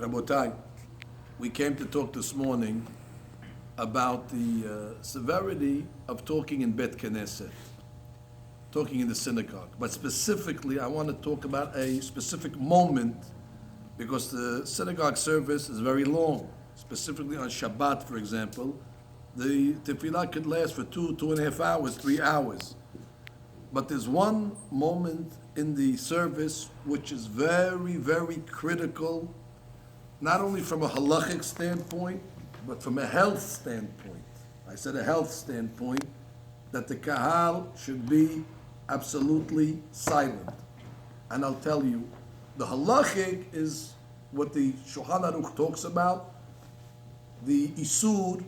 Rabotai, we came to talk this morning about the severity of talking in Bet Knesset, talking in the synagogue. But specifically, I want to talk about a specific moment because the synagogue service is very long. Specifically on Shabbat, for example, the tefillah could last for 2.5 hours, 3 hours. But there's one moment in the service which is very, very critical, not only from a halachic standpoint, but from a health standpoint. I said a health standpoint, that the kahal should be absolutely silent. And I'll tell you, the halachic is what the Shulchan Aruch talks about, the isur,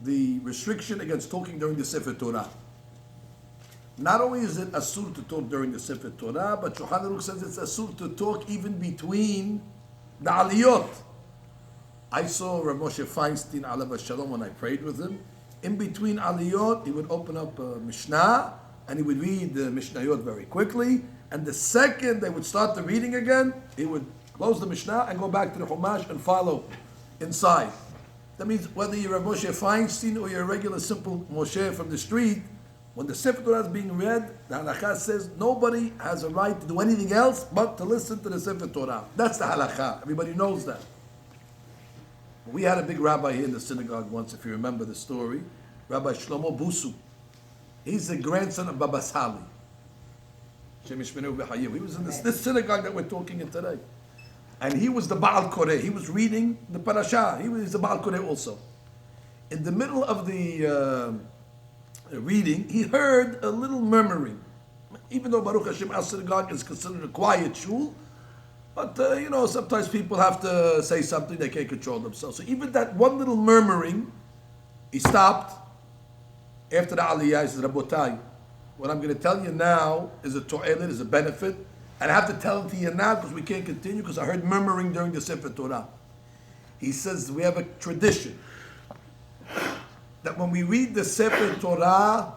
the restriction against talking during the Sefer Torah. Not only is it asur to talk during the Sefer Torah, but Shulchan Aruch says it's asur to talk even between the aliyot. I saw Rav Moshe Feinstein, alav shalom, when I prayed with him. In between aliyot, he would open up a Mishnah, and he would read the Mishnayot very quickly, and the second they would start the reading again, he would close the Mishnah and go back to the Chumash and follow inside. That means whether you're a Moshe Feinstein or you're a regular simple Moshe from the street, when the Sefer Torah is being read, the halakha says nobody has a right to do anything else but to listen to the Sefer Torah. That's the halakha. Everybody knows that. We had a big rabbi here in the synagogue once, if you remember the story, Rabbi Shlomo Busu. He's the grandson of Baba Sali. He was in this synagogue that we're talking in today. And he was the Baal Koreh. He was reading the parasha. He was the Baal Koreh also. In the middle of the reading, he heard a little murmuring. Even though Baruch Hashem, our synagogue is considered a quiet shul, but sometimes people have to say something, they can't control themselves. So even that one little murmuring, he stopped. After the aliyah, he says, Rabotai, what I'm going to tell you now is a to'elet, is a benefit, and I have to tell it to you now because we can't continue because I heard murmuring during the Sefer Torah. He says we have a tradition that when we read the Sefer Torah,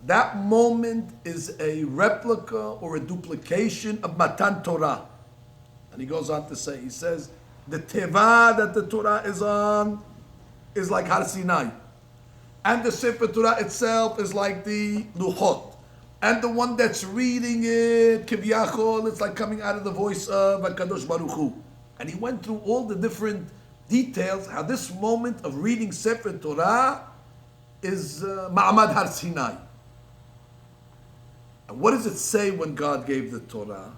that moment is a replica or a duplication of Matan Torah. And he goes on to say, he says, the teva that the Torah is on is like Har Sinai. And the Sefer Torah itself is like the Luchot. And the one that's reading it, Kivyachol, it's like coming out of the voice of HaKadosh Baruch Hu. And he went through all the different details, how this moment of reading Sefer Torah is Ma'amad Har Sinai. And what does it say when God gave the Torah?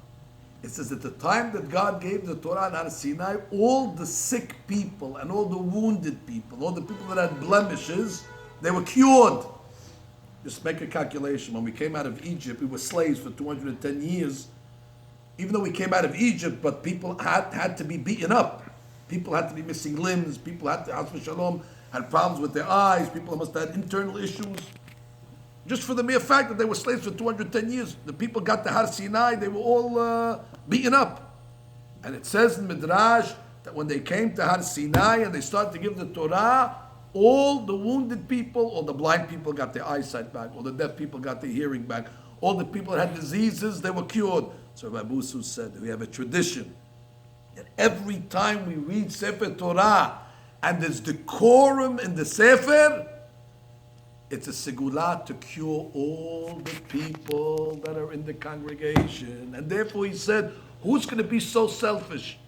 It says at the time that God gave the Torah on Har Sinai, all the sick people and all the wounded people, all the people that had blemishes, they were cured. Just make a calculation. When we came out of Egypt, we were slaves for 210 years. Even though we came out of Egypt, but people had to be beaten up. People had to be missing limbs. People had to, Hashem Shalom, had problems with their eyes. People must have had internal issues. Just for the mere fact that they were slaves for 210 years, the people got to Har Sinai, they were all beaten up. And it says in Midrash that when they came to Har Sinai and they started to give the Torah, all the wounded people, all the blind people got their eyesight back, all the deaf people got their hearing back, all the people that had diseases, they were cured. So Rabbi Busu said that we have a tradition that every time we read Sefer Torah and there's decorum in the Sefer, it's a segula to cure all the people that are in the congregation. And therefore he said, who's going to be so selfish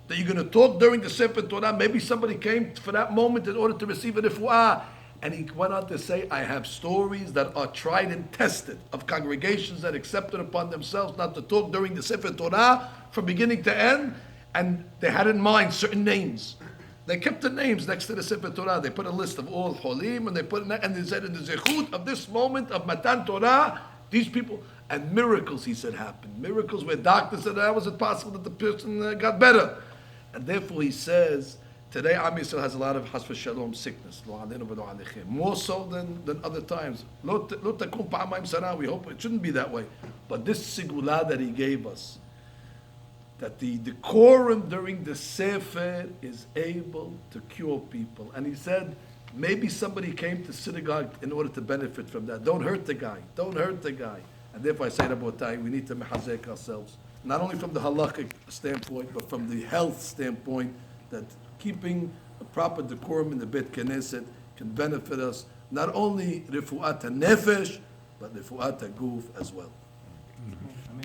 that you're going to talk during the Sefer Torah? Maybe somebody came for that moment in order to receive a refuah. And he went on to say, I have stories that are tried and tested of congregations that accepted upon themselves not to talk during the Sefer Torah from beginning to end. And they had in mind certain names. They kept the names next to the Sefer Torah. They put a list of all Cholim, and they put and they said in the Zechut of this moment of Matan Torah, these people, and miracles, he said, happened. Miracles where doctors said, how was it possible that the person got better? And therefore he says, today Am Yisrael has a lot of Chas v'Shalom sickness, more so than other times. We hope it shouldn't be that way. But this sigula that he gave us, that the decorum during the Sefer is able to cure people. And he said, maybe somebody came to synagogue in order to benefit from that. Don't hurt the guy. Don't hurt the guy. And therefore I say, Rabotai, we need to mehazek ourselves. not only from the halakhic standpoint, but from the health standpoint, that keeping a proper decorum in the Bet Knesset can benefit us, not only refu'at nefesh, but refu'at guf as well.